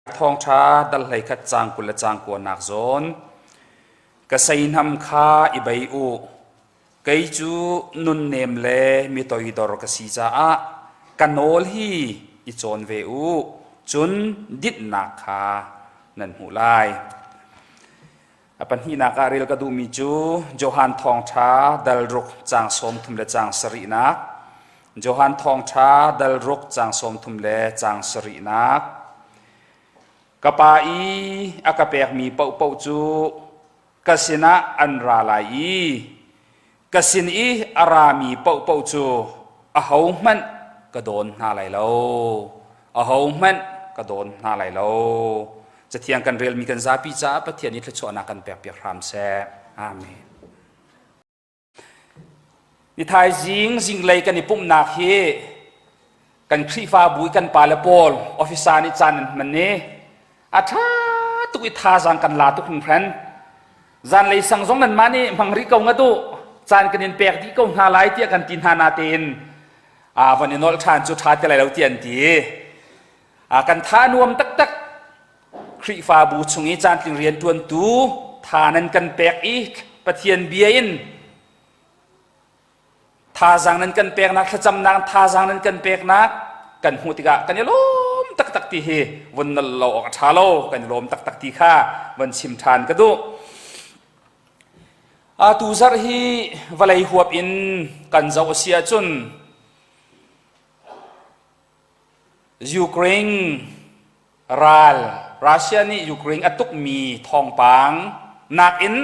ทองชาดัลไหลขัดจางกุลจางกวนนักโซนกษัยนำข้าอิบายอุไกจูนุนเนมเลมิโตยดอร์กสีจ้ากันโอลฮีอิจอนเวอุจุนดิดนักข้านันหูไลปัญหานักอาริลกดูมิจูโจฮันทองชาดัลรุกจางสมทุมเลจางสรีนักโจฮันทองชาดัลรุกจางสมทุมเลจางสรีนักกปาอีอากาเปกมีเป่าเป่าจูกสินะอันราลายกสินอีอารามีเป่าเป่าจูอาหูมันกระโดนนาไหลโลอาหูมันกระโดนนาไหลโลจะเทียงกันเรียลมีกันซาปิจ้าปะเทียนิทชวนากันเปียกเปียกรามแซอาเมนนิทายจิงเลยกันนิปุ่มนักเฮกันครีฟ้าบุยกันปาเลปอลออฟฟิศานิจันมันเน่อาชาตุกิท่าจังกันลาตุกพรันจันเลยสังสงนั้นมานี่มังริกงตุจันกันยินเปียกที่กงหาไลเตียกันตินหานาเตนวันนี้นอลชานจุดท้ายอะไรเราเตียนตีกันท่านวมตักครีฟ้าบูชงอีจันติเรียนตวนตูทานันกันเปียกอีกปะเทียนเบียนท่าจังนั้นกันเปียกนักจำนางท่าจังนั้นกันเปียกนักกันหูติกะกันยโลตักตีเฮวันนั้นเราออกชาโลกันลมตักตีข้าวันชิมทานกันดูตูซาร์ฮีวลัยหัวอินกันเจ้าเสียจุนยูเครนรัสเซียนี่ยูเครนอตุกมีทองปังนักอิน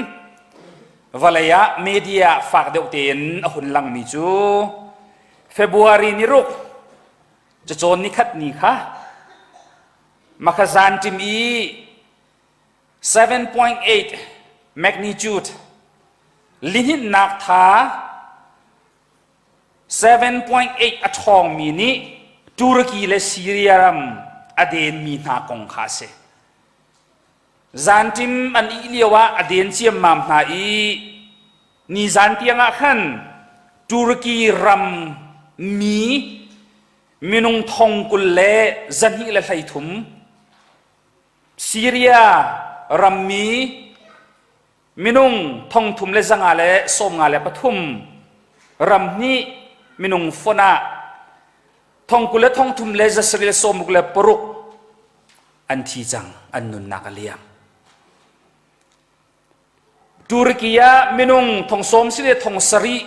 วลัยเมีเดียฝากเดียวเตียนหุ่นลังมีจูเฟบรุรีนิรุกจะโจนนิคัดนี่ค่ะมักซานจิมี 7.8 magnitude ลินินักท่า 7.8 อัตองมีนี่ตุรกีและซีเรียรัมอเดนมีนักกงคาเซซานจิมอันอิเลียวะอเดนเชียมมามนาอีนี่ซานเตียงอาขันตุรกีรัมมีมินุงทองกุลเลจันฮิเลไลทุมซีเรียรัมมีมินุงทองทุมเลจังอาเลสมงาเลปทุมรัมนี้มินุงฟนาทองกุลเลทองทุมเลจัสริเลสมกุลเลปรุกอันที่จังอันนุนนักเลียงตุรกียามินุงทองสมสิเลทองสรี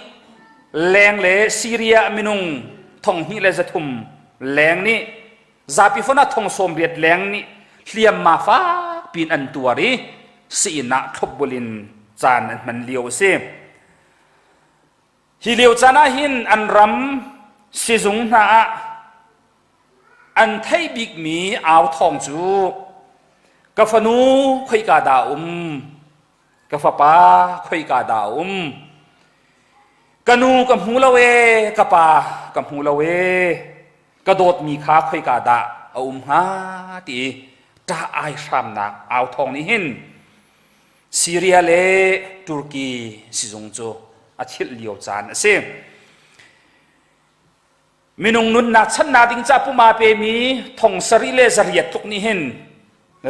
แรงเลซีเรียมินุงทองฮิเลจัทุมแรงนี้ซาปิฟนาทองสมเรียดแรงนี้เลียมมาฟ้าปีนอันตัวรีสีนักทบบุลินจานมันเลียวเซฮิเลียวจานาหินอันรำสิจุงนาอันไทยบิกมีเอาทองจูกาฟนูคุยกาดากาฟป้าคุยกาดากานูกับฮูลาเวกาปากับฮูลาเวกระโดดมีขาคุยกาดาฮาตีจะไอชามนักเอาทองนี้หินซีเรียเลตุรกีสิจงโจอาทิตย์เลียวจานเซมินุงนุนนักฉันนาดิงจ้าผู้มาเปมีทองสริเลจริยตุกนี้หิน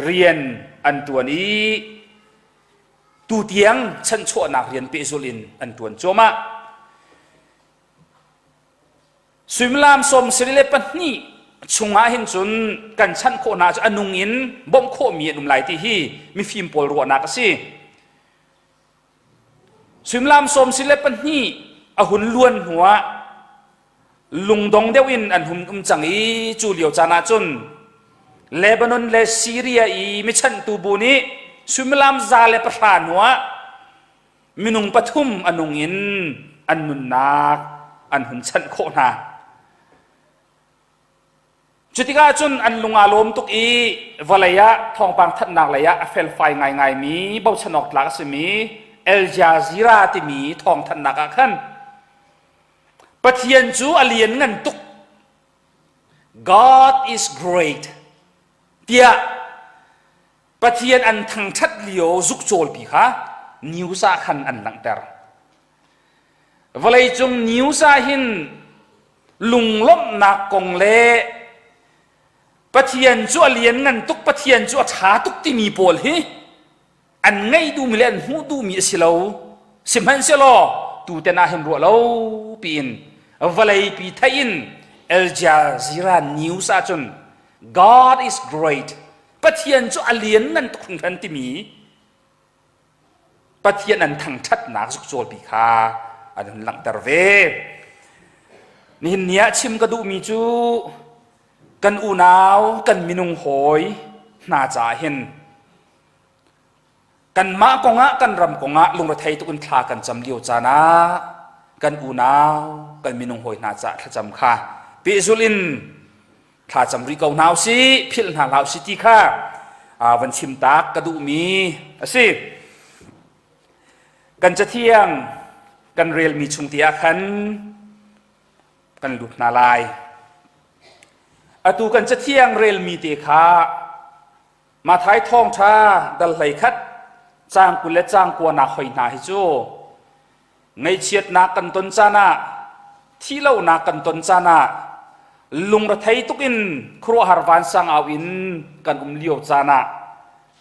เรียนอันตัวนี้ตูเตียงฉันชั่วนักเรียนเปซุลินอันตัวโจมาสุมลามสมสริเลปันนี่ช่วงอาหินจนกันชั้นโคนาจะอนุงินบ่มโคมีนุ่มไหลที่ฮีมีฟิล์มโปลรัวนักสิสุมลามสมศิลปันนี่อหุนล้วนหัวลุงดงเดวินอันหุ่มจังอีจูเลียวจานาจนเลบานอนและซีเรียอีมิชันตูบูนี้สุมลามซาเลประธานหัวมินุงปทุมอนุงินอันนุนนักอันหุ่นชั้นโคนาจุดที่ก้าจุนอันลุงอารมณ์ตุกอีวลัยะทองปังทัดนางระยะเฟลไฟไงมีเบาชนกหลักสมีเอลจาซีราติมีทองทัดนากขันปะเทียนจูอเลียนเงินตุก God is great เดียปะเทียนอันทั้งชัดเลียวซุกโจลปีค่ะนิวซาขันอันหลังเตอร์วลัยจงนิวซาหินลุงล้มนักกงเล ปะเทียนจั่วเลียนงันตุกปะเทียนจั่วช้าตุกที่มีโปลฮิอันไงดูมีเล่นหูดูมีสิเลวสิมันเสียลอตูเตน่าเห็นรัวเลวปีนวลัยปีไทยินเอลจาซีรานิวส์อาจุน God is great ปะเทียนจั่วเลียนงันตุกทันที่มีปะเทียนอันทั้งชัดนักสุกโจลปีคาอันหลังตะเวนี่เนี้ยชิมกระดูมีจูกันอูนาวกันมินุงหอยน่าจะเห็นกันมากงะกันรำกงะลงระไทยตุกันคลากันจำเดียวจานะกันอูนาวกันมินุงหอยน่าจะขจำค่ะปีสุลินข้าจำริกาหนาวสิพิลนาลาวสิที่ค่ะวันชิมตากกระดูมีสิกันจะเที่ยงกันเรียลมีชุงเตียขันกันหลุดนาลายตูกันจะเที่ยงเรียลมีเตขามาท้ายท้องชาดัลไหลคัดจางกุลและจางกัวนาหอยนาฮิจูในเชียดนากันตนจานะที่เล่านากันตนจานะลุงระไทยตุกินครัวหารวันสังอาวินกันเลี้ยวจานะ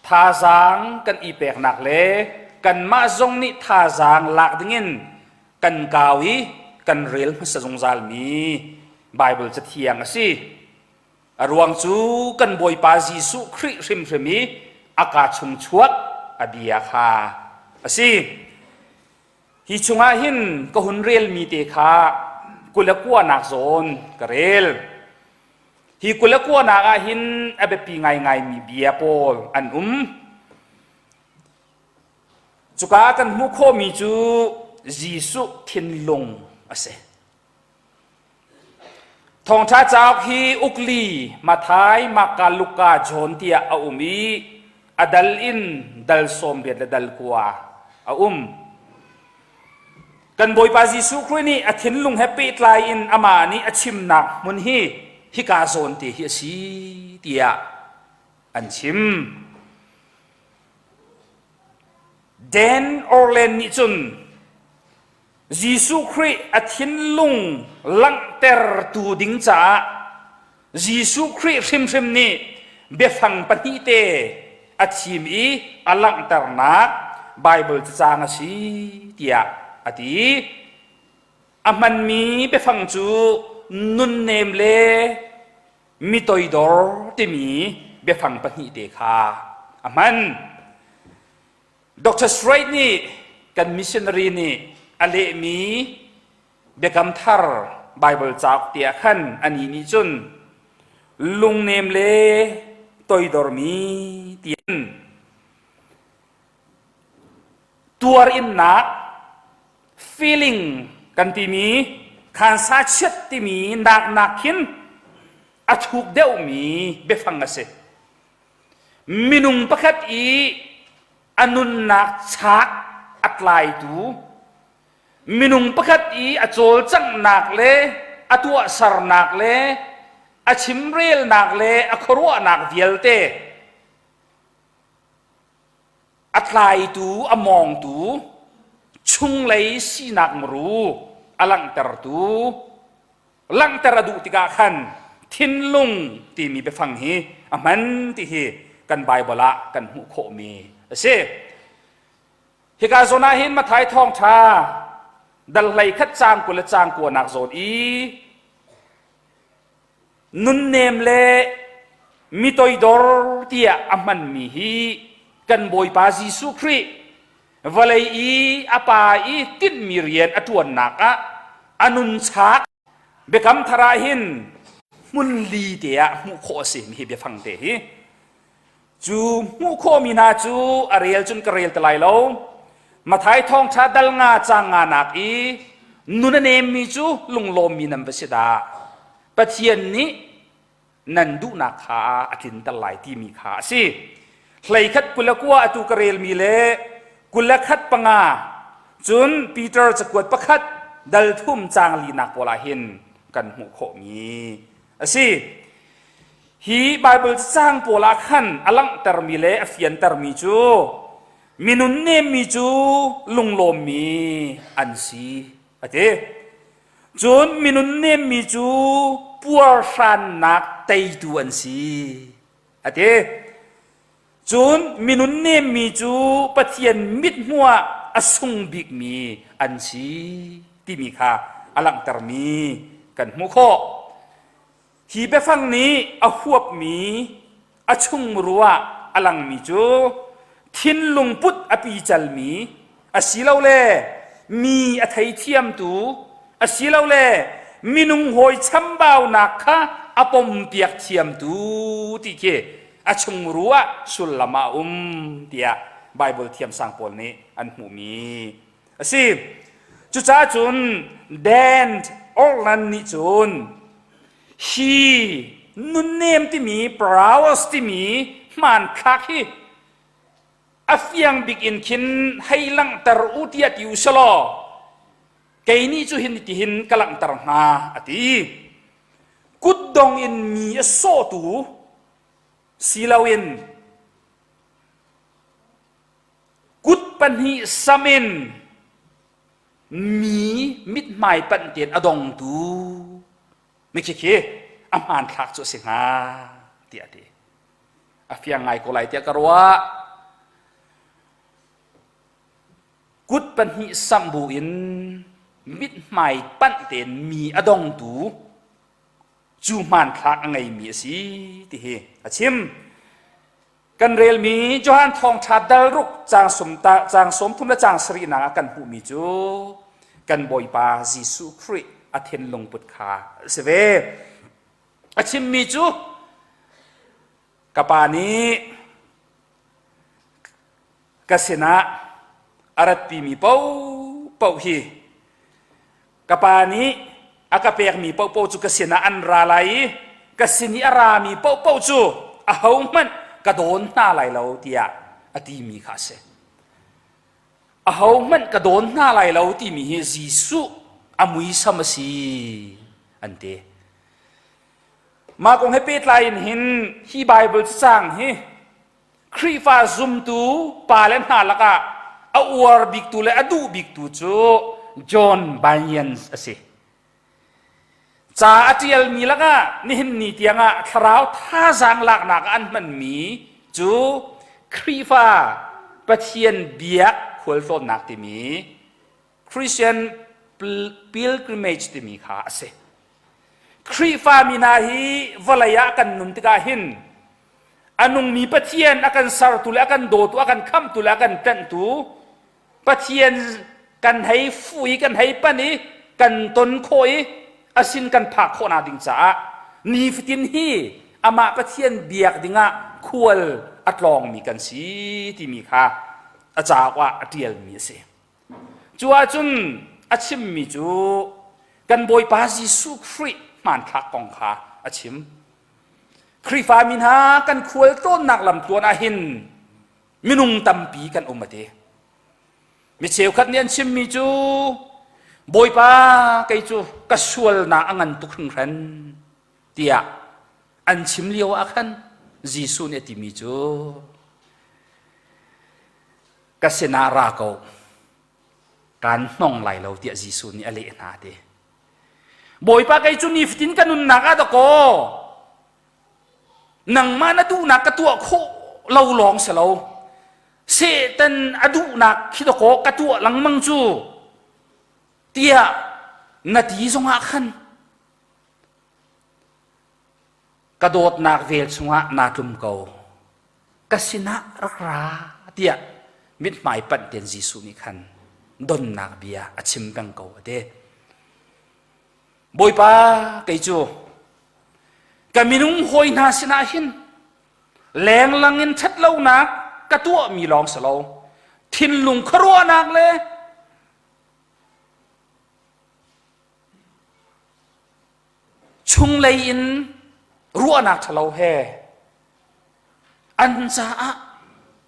ทาจางกันอีเปกหนักเล่กันมาจงนิทาจางหลักดิ่งกันกาวีกันเรียลมาสจงจาลมีไบเบิลจะเที่ยงสิรวงจูกันบอยปาจีสุคริริมมีอากาศชุมชวดอเบียคาสิฮิชุงอาหินก็หุนเรียลมีเตคากุลกัวนักโซนกเรลฮิกุลกัวนักอาหินอเบปีไงมีเบียโปลอันจุกากันมุโคมีจูจีสุทินลงเสทองชาจากฮีอุกลีมาท้ายมากาลุกาโจนเตียอาอุมีอดัลอินดัลสมเบียดดัลกัวอากันบอยปาจีสุครุนี่อธินลุงแฮปปี้ไลอินอามานี่อชิมนักมุนฮิกาโซนเตียฮิสีเตียอันชิมเดนออร์เลนนิจุนยิสุคริอธินลุงลังเตอร์ตูดิงจ้ายิสุคริริมนี่เบฟังปนิเตอธิมีอลังเตอร์นักไบเบิลจะจางสีเตียอดีอามันมีเบฟังจูนุนเนมเลมิโตยดอร์ที่มีเบฟังปนิเตคาอามันดร.สไตรท์นี่กันมิชชันนารีนี่อเลมีเบกัมทาร์ไบเบิลจากเตียขันอันนี้นี่จนลุงเนมเลตอยดอร์มีเตียนตัวอินนัก feeling กันที่มีขันซาเช็ดที่มีนักหินอัฐุกเดียวมีเบฟังกันเสมินุงประคัดอีอนุนนักชักอัตไลตูมินุงประคัดอีอโจลจังนักเลอตัวสารนักเลอชิมเรียลนักเลอครัวนักเดียลเตอัตไลตูอมองตูชุงเลยสีนักมรูอลังเตรตูลังเตรดูติกาขันทินลุงที่มีไปฟังฮีอามันที่ฮีกันไบเบิลกันหุโคมีเช่ฮิกาโซนาหินมาถ่ายทองชาดัลไลคัดจางกุลจางกัวนักโซนีนุนเนมเลมิโตยดอร์ที่อามันมีฮีกันบอยปาจีสุครีวลัยอีอาปาอีติดมีเรียนอตวนนักอนุนชักเบกัมทราหินมุนลีเดียมุโคสิมีเบฟังเตฮีจูมุโคมีนาจูอาเรียลจุนกเรียลตะไลโลมาท้ายทองชาดัลงาจางงานักอีนุนเนมมีจูลุงโลมีนัมเบสิดาปะเทียนนี้นันดูนักขาอธินตะไลที่มีขาสิใครคัดกุลกัวอตุกเรียลมีเลกุลคัดปังอาจุนปีเตอร์จะกวดประคัดดัลทุ่มจางลีนักโบราหินกันมุโคมีสิฮีไบเบิลสร้างโปลาขันอลังเตอร์มีเลอเฟียนเตอร์มีจูมินุนเนมมีจูลุงโลมีอันซีอะเจจูนมินุนเนมมีจู ปัวรันนักเตยตัวอันสีอะเดจูนมินุนเนมมีจูปะเทียนมิดหัวอสุงบิกมีอันสีที่มีค่ะอลังตรมีกันมุขฮีเบฟังนี้อหวบมีอชุงรัวอลังมีจูทินลุงพุทธอปีจัลมีอสีเลาเล่มีอไทยเทียมตูอสีเลาเล่มินุงหอยช้ำเบาหนักค่ะอปมเปียกเทียมตูที่เคอชุงรัวสุลลามาเดียไบเบิลเทียมสังปอลนี้อันหูมีสิจุจ้าจุนแดนออร์ลันนิจุนฮีนุนเนมที่มีปราวสที่มีมันคักฮีอฟยังบิกอินคินให้ลังตรอุติยติวชลอเกนี่จูหินติหินกลังตรหาอติกุดดองอินมีโซตูสีลาวินกุดปันหิสามินมีมิดหมายปันเตียนอดองตูไม่ใช่แค่อามานคักจุดสิงหาเตียดีอฟยังไงก็ไลเตียกรัวกุดปันหิสัมบูอินมิดหมายปันเตียนมีอดองตูจูมานคักไงมีสิที่เฮอาชิมกันเรียลมีจอฮันทองชาดลรุกจางสมตาจางสมทุนและจางสรีนากันผู้มีจูกันบอยปาจิสุคริอเทนลงปุตขาเสเวอาชิมมีจูกับปานี้กษณะอารัตปีมีเป้าเป้าฮีกับปานี้อากาเปียกมีเป้าเป้าจูกษณะอันราไลกษณีอารามีเป้าเป้าจูอาหงมันกระโดนหน้าไหลเราเตียอดีมีข้าเสอาหงมันกระโดนหน้าไหลเราที่มีเฮจิสุอามุยสามสีอันเดมาคงให้เป็ดไลน์เห็นที่ไบเบิลสร้างเฮครีฟาซุมตูปาเลนหาละกะอวอร์บิกตูและอดูบิกตูจูจอห์นบายันส์สิจ้าอาเจียลมีละกะนี่เห็นนี่เตียงอ่ะคราวท่าจางหลักหนักอันมันมีจูครีฟาปะเทียนเบียกขวลโซนหนักที่มีคริสเตียนพิลกริมเมจที่มีข้าเสครีฟามีนาฮีวลายะกันนุนติกาหินอันนุงมีปะเทียนอากันสารตุลอากันโดตุอากันคำตุลอากันตันตุปะเทียนกันให้ฟุยกันให้ปะนี้กันต้นโคยอาศินกันผักโคนาดิงจ้านีฟิตินฮีอามาปะเทียนเบียกดิงะควรอัดลองมีกันสีที่มีค่ะอาจารย์ว่าอัดเดียลมีเสจัวจุนอาชิมมีจูกันบอยปาจิสุคริมันคักกองขาอาชิมครีฟามินหากันควรต้นหนักลำตัวนาหินมินุงตัมปีกันอุมาเตมิเชลขัดเนียนชิมมีจูบอยปาไกจูกัสวลนาอังันตุกขังรันเตียอันชิมเลียวอาคันจีซูเนติมีจูกัสนาราโกการน้องไหลเราเตียจีซูนี่อะไรนาเตบอยปาไกจูนิฟตินกันนุนนักอะตะโกนังมานาดูนักกระตัวโคเราลองเสลาเสตันอดูนักคิดตะโกกระตัวหลังมังจูเตียนาทีสงหขันกระโดดนักเวลสงหนาตุมเกากสินะรักราเตียมิดหมายปันเตียนจีสุนิขันดนนักเบียอชิมกังเกาเดบอยปาไกจูกามินุงหอยนาสินาหินแรงลังเงินชัดเล่านักกระตัวมีลองสลาวทินลุงครัวนักเลยชุงเลยอินรัวนักทะเลาแห่อันจ้า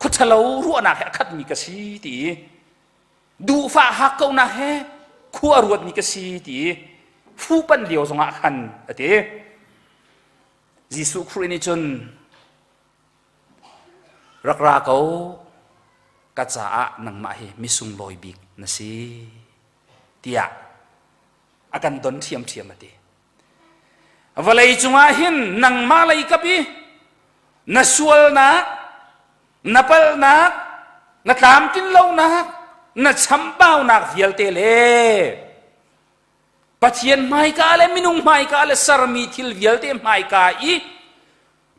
คุทะเลารัวนักแห่ขัดมีกระสีตีดูฟ้าหักเก้านักแห่ขัวรวดมีกระสีตีฟูปันเดียวสงะขันอะเตยิสุครินิจนรักราเขากระจาหนังมาเหมิสุงลอยบิกนะสิเตียอาการดนเทียมมาดี valai chunga hin nang malai kapi na sual na napal na na tam tin lo na na chambao na vialte le pathian mai ka le minung mai ka le sarmi thil vialte mai ka i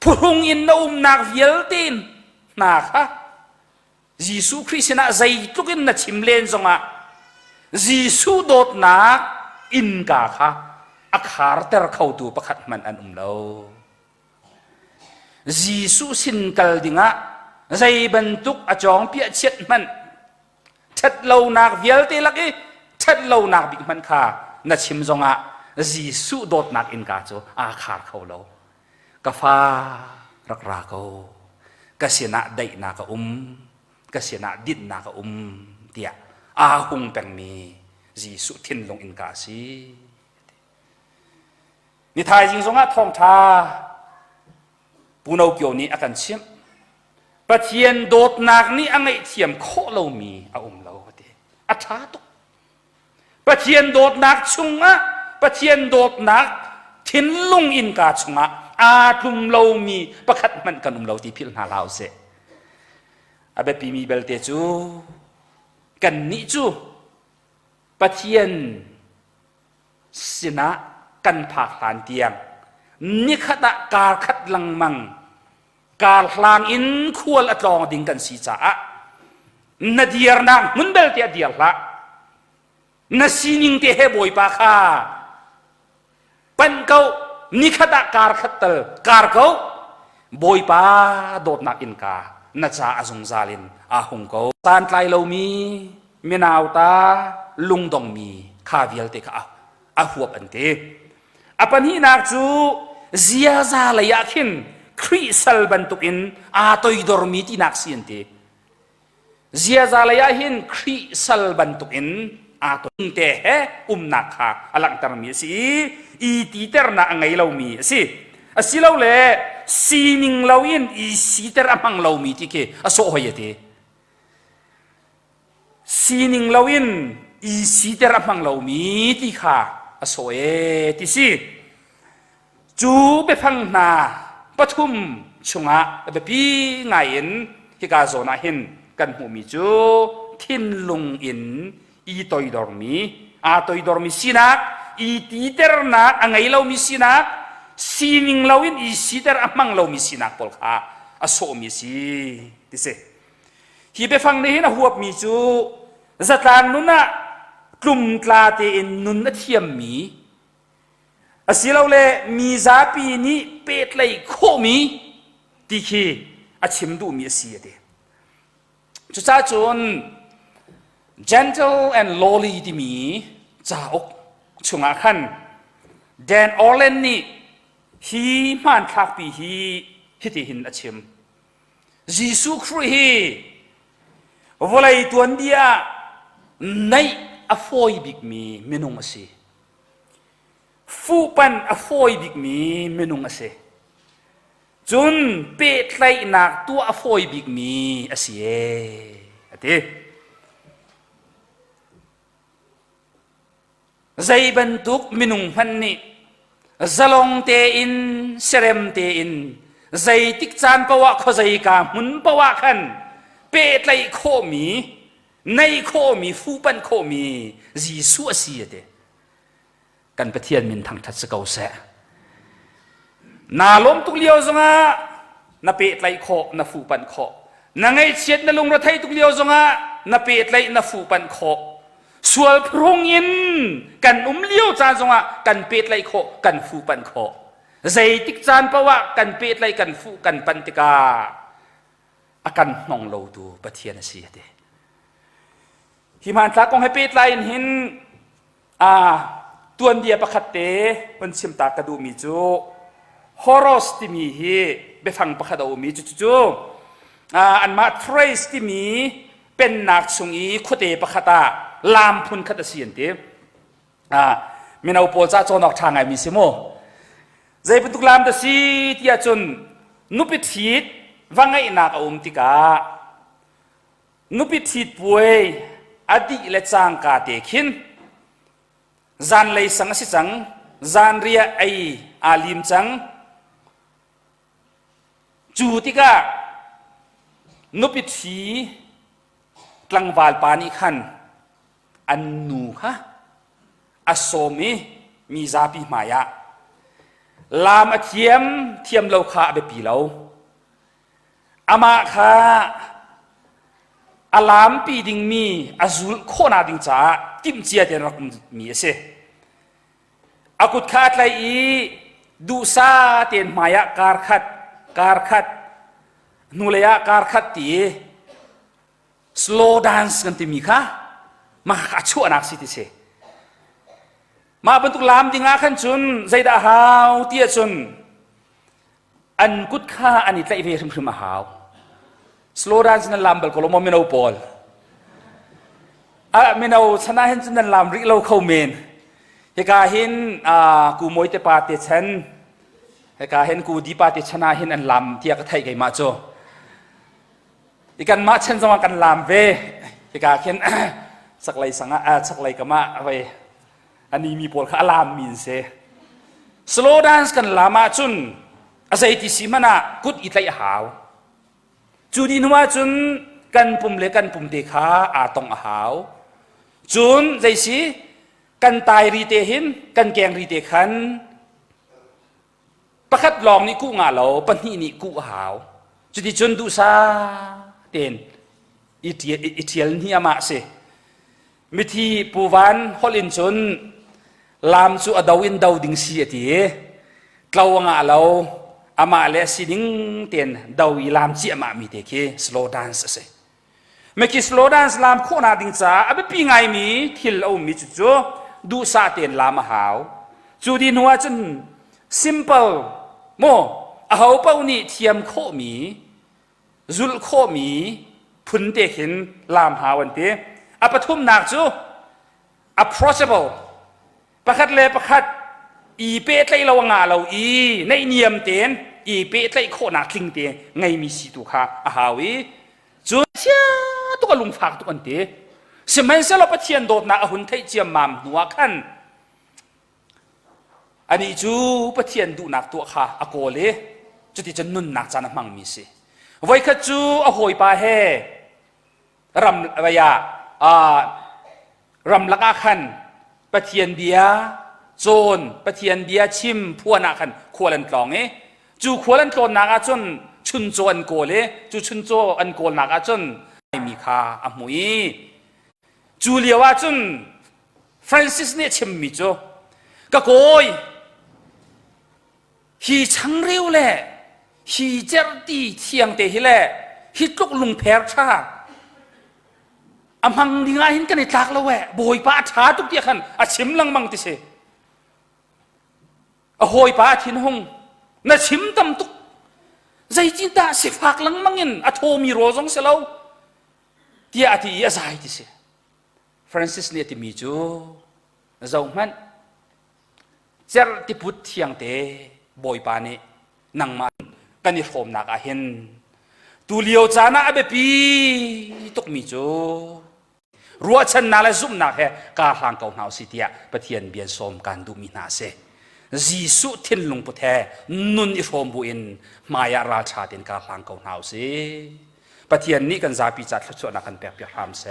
phurung in na nak vialtin na kha Jisu Christina zai tukin na chimlen zonga Jisu dot na in ka kha akhar ter khau tu pakhat man an lo Jisu sin kal dinga zai bantuk achong pia chet man that lo nak vialte laki that lo nak big man kha na chim zonga Jisu dot nak in ka cho akhar khau lo ka fa rak ra ko ka sina dai na ka kasina dit na ka tia hung peng mi Jisu thin long in ka si ni thai jing zonga thong tha punau kyo ni akan chim pathian dot nak ni angai thiam kho lo mi lo te a tha to pathian dot nak chunga pathian dot nak thin lung in ka chunga tum lo mi pakhat man kan lo ti phil na lao se abe pi mi belte chu kan ni chu pathian sina kan phak hlan tiang ni khata kar khat lang mang kar hlang in khual atlong ding kan si cha na diar nang mun belte diar la na sining te he boy pa kha pan kau ni khata kar khatal kar kau boy pa dot nak in ka na cha azung zalin hung ko san tlai lo mi minaw ta lung dong mi kha vial te ka huap ante apan hi nak chu zia za la yakin khri sal bantukin toy dormi ti nak siente zia za la yahin khri sal bantukin toy te he nak kha alang tar mi si I ti ter na angai lo mi si asilo le sining lawin I siter amang law mi ti ke aso hoyete sining lawin I siter amang law mi ti kha aso ti si chu be phang na pathum chunga be pi ngain hi ka zona hin kan hu mi chu thin lung in I toy dormi toy dormi sinak I ti ter na angai law mi sinak sining lawin I sider amang law mi sinak pol kha aso mi si ti se hi be phang ne hin huap mi chu zatan nuna klum tla te in nun na thiam mi asilo le mi za pi ni pet lai kho mi ti khi achim du mi si ate chu cha chun gentle and lowly ti mi cha ok chunga khan Dan Orlen ni hi man thak pi hi ti hin achim Jisu Christ hi volai tuan dia nai afoi big mi menung ase fu pan afoi big mi menung ase chun pe tlai nak tu afoi big mi ase ate zai bantuk minung han ni zalong te in serem te in zai tik chan pawa kho zai ka mun pawa khan pe tlai kho mi nei kho mi fu pan kho mi Jisu asi ate kan pathian min thang that sakau se na lom tuk liao zonga na pe tlai kho na fu pan kho na ngai chet na lung ra thai tuk liao zonga na pe tlai na fu pan kho sual prong in kan liao cha zonga kan pet lai kho kan fu pan kho zai tik chan pawa kan pet lai kan fu kan pan tika akan nong lo tu pathian si ate hi man tla kong he pet lai hin tuan dia pakhat te pon sim ta ka du mi chu horos ti mi hi be phang pakhat o mi chu chu an ma trace ti mi pen nak sungi khote pakhata lam phun khata sian te minau pol cha chonok thangai mi simo zai putuk lam da si tia chun nupi thit wangai nak tika nupi thit puai adi le chang ka te khin zan lei sang si chang zan ria ai อาลิมจังจูติกานุปิธีกลางวาลปานิขันอันนูค่ะอสมีซาปีมายะลามอเทียมเราขาเบปีเราอามาค่ะอลามปีดิงมีอาจุลโคนาดิงจ้ากิมเจียเตนรักมีเสอากุดขาดไลอีดูซาเตนมายะการขัดนูเลยะการขัดตี slow dance กันติมีค่ะมาขชัวนักสิติเสมาบรรทุกลามดิงอาขันจุนใจดาหาวเตี้ยจุนอันกุดข้าอันนี้ใจเวรพมาหาว slow dance นั่นลามเบลกลมไม่เอาบอลไม่เอาชนะเห็นจุนนั่นลามริเราเข้าเมนเหตุการณ์เห็นกูมวยเตปาเตชันเหตุการณ์เห็นกูดีปาเตชนะเห็นอันลามที่กระไทยไก่มาโจอีกันมาเช่นสมัยกันลามเวเหตุการณ์เห็นสักไรสังสักไรก็มาไปอันนี้มีปวดขาลามมินเซ slow dance กันลามาจุนอาศัยที่สิมันกุดอิตไลหาวจูดีนัวจุนกันปุ่มเล็กกันปุ่มเตขาอาตองหาวจุนใจสิกันตายรีเตหินกันแกงรีเตขันประคัดลองนี่กู้งาเราปัญหานี่กู้หาวจุดที่จุนดูซาเต็นอิเทียลนี่มาเสมิธีปูวันฮอลินจุนลามจูอดาวินดาวดิงสีตีกล่าวงาเราอามาเลสิดิงเต็นดาวิลามจีอามามีเตเค slow dance เสเมื่อกี้ slow dance ลามโคนาดิงจ้าอเบปีไงมีทิลเอามีจุดจูดูซาเต็นลามหาวจูดีนัวจน simple โมเอาเป้านี่เทียมโคมีจุลโคมีพุนเตหินลามหาวันเตอปทุมนักจู approachable ประคัดเลยประคัดอีเป้ไลเรางาเราอีในเนียมเต็นอีเป้ไลโคนักลิงเตไงมีสิตุค่ะอาหาวิจูเชียตุกลุงฝากตุกันเตสมัยเสเราปะเทียนโดดนักหุ่นไทยเจียมมามหัวขันอันนี้จูปะเทียนดูนักตัวค่ะอโกเลจุดที่จะนุนนักจานักมังมีสิไว้ขจูอโหยปาเฮรำวิยารำลักอาขันปะเทียนเบียโจนปะเทียนเบียชิมพัวนักขันขวลันกลองจูขวลันกลอนนักจนชุนโจอันโกเลจูชุนโจอันโกนักจนไม่มีค่าอมุยจูเลียวจนฟรานซิสเนี่ยชิมมิโจก็โกยฮีชังเร็วแหละฮีเจอร์ตีเทียงเตฮิแหละฮีตุกลุงเพรชาอามังดิงาหินกันในตากละแวะโบยป้าช้าตุกเดียขันอาชิมลังมังติเสอโหยป้าทินหงน่ะชิมตำตุกใจจินตาสิฝากลังมังยินอโทมีโรซงเสลาเดียอติยาใจติเสฟรานซิสเนี่ยติมีจูเจ้ามันเจอร์ติพุทเทียงเตโบยป้านี่นังมันกันนี่โฟมนักอาเห็นตูเลียวจานะอเบปีตุกมีจูรัวฉันนาเลซุ่มนักเฮกาหลังเก่าหนาวสิเดียปะเทียนเบียนสมการดูมีนาเซจีสุทินลงพุทธนุนอิโฟมบุอินมายาราชาเดนกาหลังเก่าหนาวสิปะเทียนนี้กันซาปิจัดขจรนักกันเปียกเปียกรามเซ